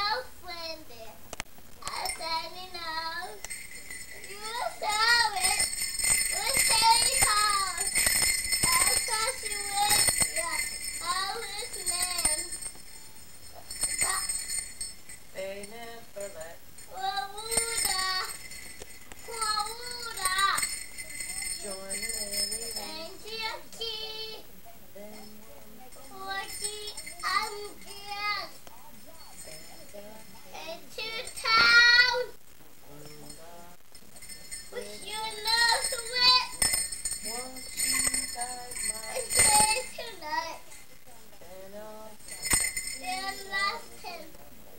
no friend there. I said no. You saw it. We stay home. That's what you went. Yeah. How is name? They never let. Wawuda. Join in. And Jackie. Then Forky and Gas. And two town. With your nose wet. won't you guide my And say tonight. and all Then last him.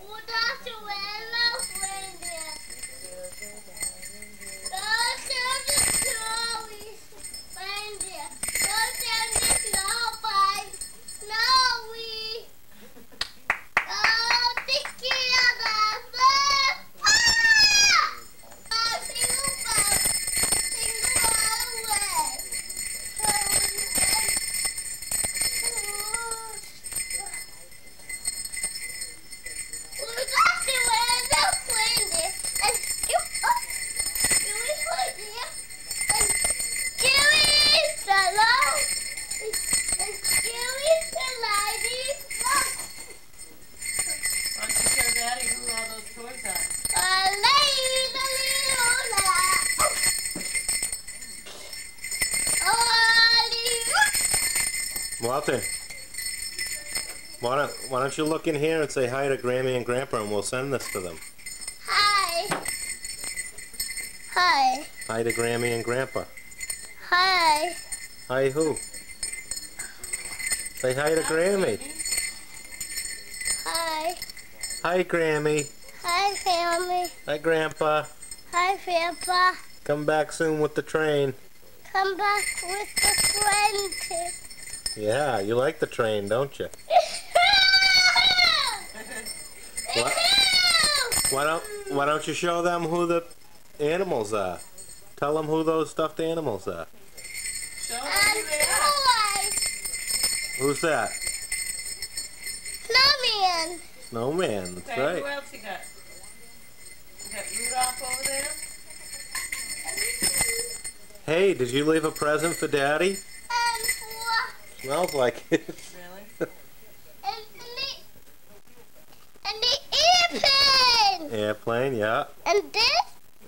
Without the well of reindeer. Go to the stories. Reindeer. Go down the snowbike. Snowy. Go together. Single boat. Single all away. Why don't you show Daddy who all those toys are? Walter, why don't you look in here and say hi to Grammy and Grandpa, and we'll send this to them. Hi. Hi. Hi to Grammy and Grandpa. Hi. Hi who? Say hi to Grammy. Hi. Hi Grammy. Hi, family. Hi Grandpa. Hi, Grandpa. Come back soon with the train. Come back with the friend. Yeah, you like the train, don't you? What? Why don't you show them who the animals are? Tell them who those stuffed animals are. Show them who they are. Who's that? Snowman. Snowman, that's Okay, right. who else you got? You got Rudolph over there? Hey, did you leave a present for Daddy? And four. Smells like it. Really? And the airplane. Airplane, yeah. And this.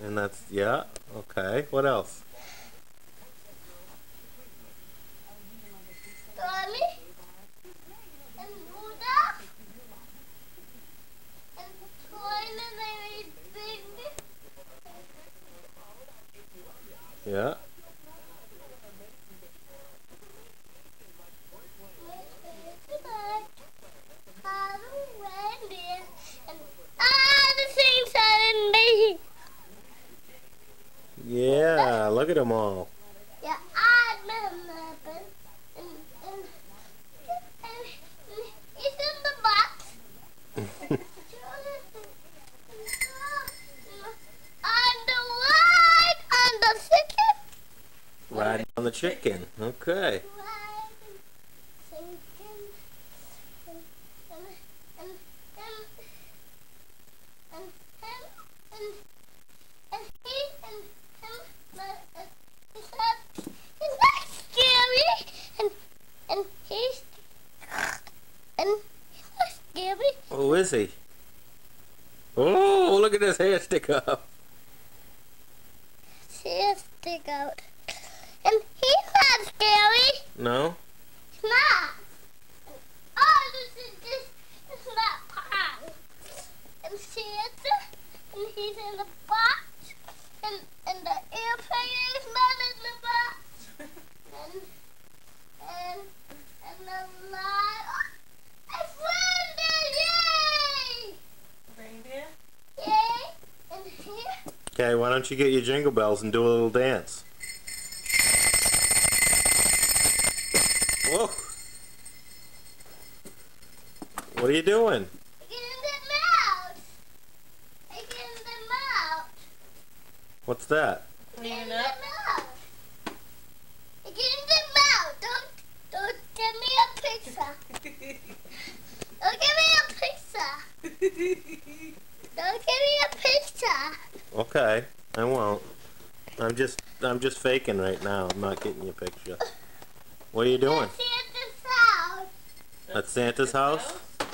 And that's, yeah. Okay, what else? Stormy. And Rudolph. And the toy that I made big. Yeah. Yeah, look at them all. Yeah, I remember. And it's in the box. On the ride, on the chicken. Riding on the chicken. Okay. Who is he? Oh, look at his hair stick up. Stick out. And he's not scary. No? It's not. Oh, this is not pie. And Santa, and he's in the box. And the airplane is not in the box. and the line. Oh, I found it! Yay! Reindeer? Yay! And here. Okay, why don't you get your jingle bells and do a little dance? Whoa! What are you doing? Getting them out. Getting them out. What's that? Cleaning Getting up? them out. Getting them out. Don't give me a pizza. Don't give me a pizza. Don't give me a picture. Okay, I won't. I'm just faking right now. I'm not getting you a picture. What are you doing? Santa's house. At Santa's house? Yeah.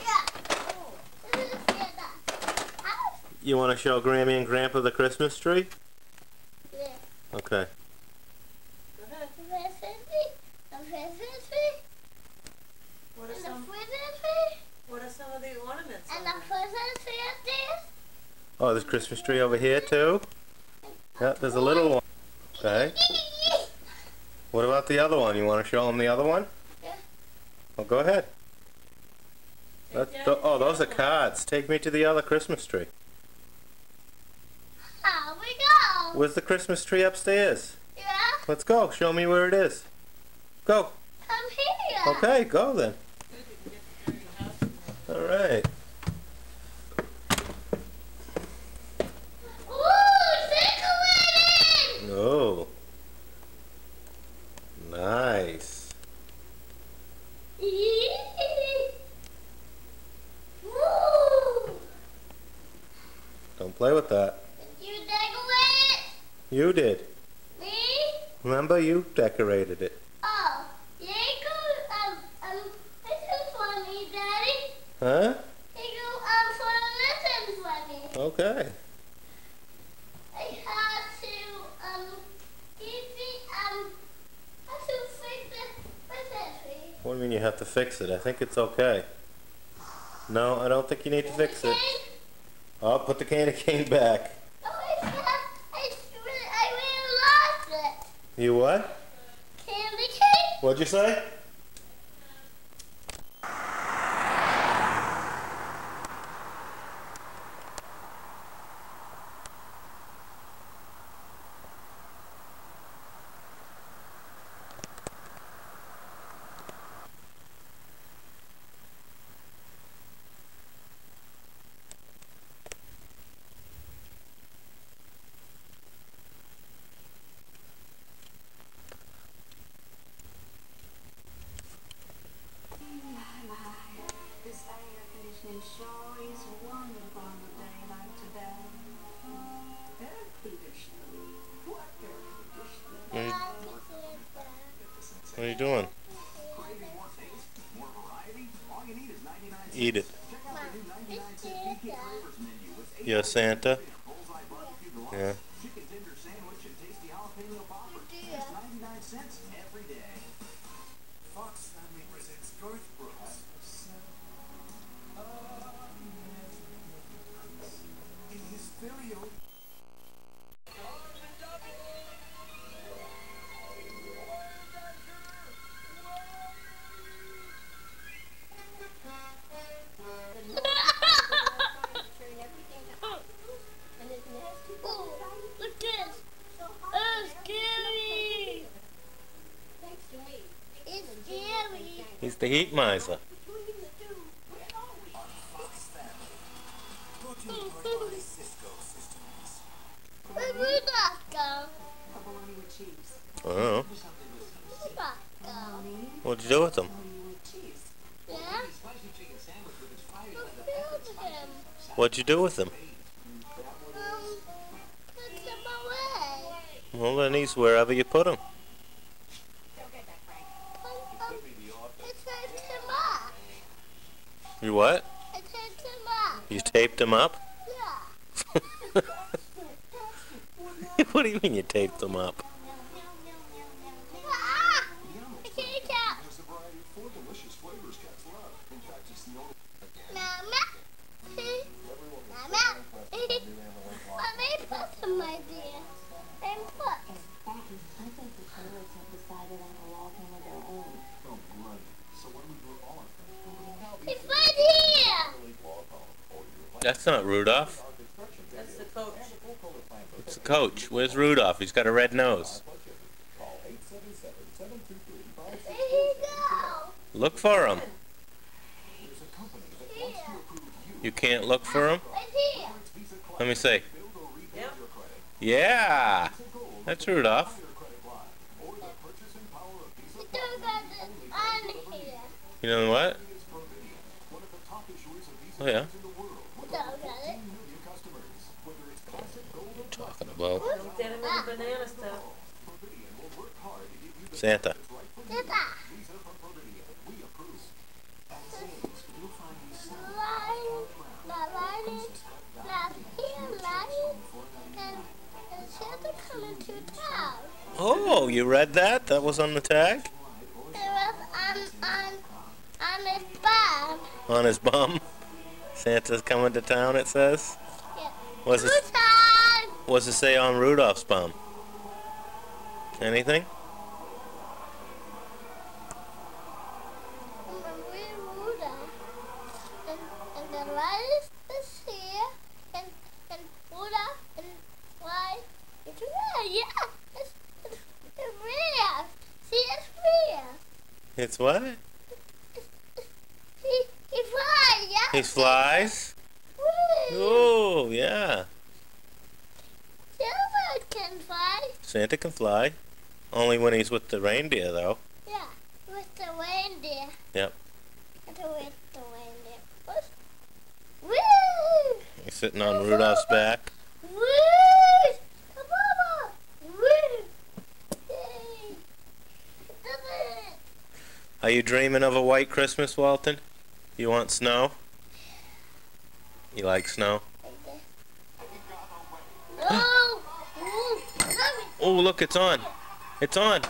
This is Santa's house. You want to show Grammy and Grandpa the Christmas tree? Yeah. Okay. Go ahead. The Christmas tree. The Christmas tree. What are And the some Christmas tree. What are some of the ornaments? And on the there? Christmas tree upstairs. Oh, there's a Christmas tree over here too? Yeah, there's a little one. Okay. What about the other one? You want to show them the other one? Yeah. Well, go ahead. Take Daddy Oh, to those the are other one. cards. Take me to the other Christmas tree. Here we go. Where's the Christmas tree upstairs? Yeah. Let's go. Show me where it is. Go. Come here. Okay, go then. Good, you can get the dirty house in there. All right. Ooh, decorating. Oh. Nice. Ooh. Don't play with that. Did you decorate You did. it? Me? Remember, you decorated it. Oh, you this is funny, Daddy. Huh? You for listen funny. Okay. I have to give me have to fix the Christmas tree. What do you mean you have to fix it? I think it's okay. No, I don't think you need to fix it. Okay? Oh, put the candy cane back. Oh, I really lost it. You what? Candy cane? What'd you say? This air conditioning sure is wonderful on a day like today. Air conditioning? What air conditioning? What are you doing? Craving more taste? More variety? All you need is 99 cents. Eat it. Check out the new 99 cent BK Flavors menu with 8 You're Santa? bullseye barbecue deluxe, Yeah. chicken tender sandwich, and tasty jalapeno poppers. Just 99 cents every day. Fox Family presents Garth Brooks. In his very own Oh, look this. Oh, scary. It's scary. He's the heat miser. on Fox Family. Brought to you by Cisco Systems. Where Rudolph go? A bologna with cheese. I don't know. Rudolph go? What'd you do with him? Bologna with cheese. Yeah? Spicy chicken sandwich with its fries Who killed him? What'd you do with him? Put him away. Well, then he's wherever you put him. It turned him up. You what? It turned him up. You taped him up? Yeah. What do you mean you taped him up? Ah! I can't tell. There's a variety of 4 delicious flavors cats love. In fact, it's the only Mama. Mama. Let me put some idea. And put. I think the toilets have decided on a law of their own. Oh, great. So when we brought all our friends It's right here. That's not Rudolph. That's the coach. It's the coach. Where's Rudolph? He's got a red nose. There you go. Look for him. Here. You can't look for him? Right here. Let me see. Yep. Yeah. That's Rudolph. We don't got it on here. You know what? Oh, yeah. about. Don't get him any banana stuff. Santa. Santa. Not here, lion. And Santa coming to town. Oh, you read that? That was on the tag? It was on his bum. On his bum? Santa's coming to town, it says? Yeah. What's it, Town. what's it say on Rudolph's bum? Anything? And the light is here, and Rudolph and why it's real, yeah, it's real. See, it's real. It's what? He flies, yeah. He flies? Woo. Oh, yeah. Silver can fly. Santa can fly. Only when he's with the reindeer, though. Yeah, with the reindeer. Yep. With the reindeer. Woo! He's sitting on Rudolph's back. Woo! Mama! Woo! Yay! Are you dreaming of a white Christmas, Walton? You want snow? You like snow? Oh! Ooh! Oh, look, it's on. It's on.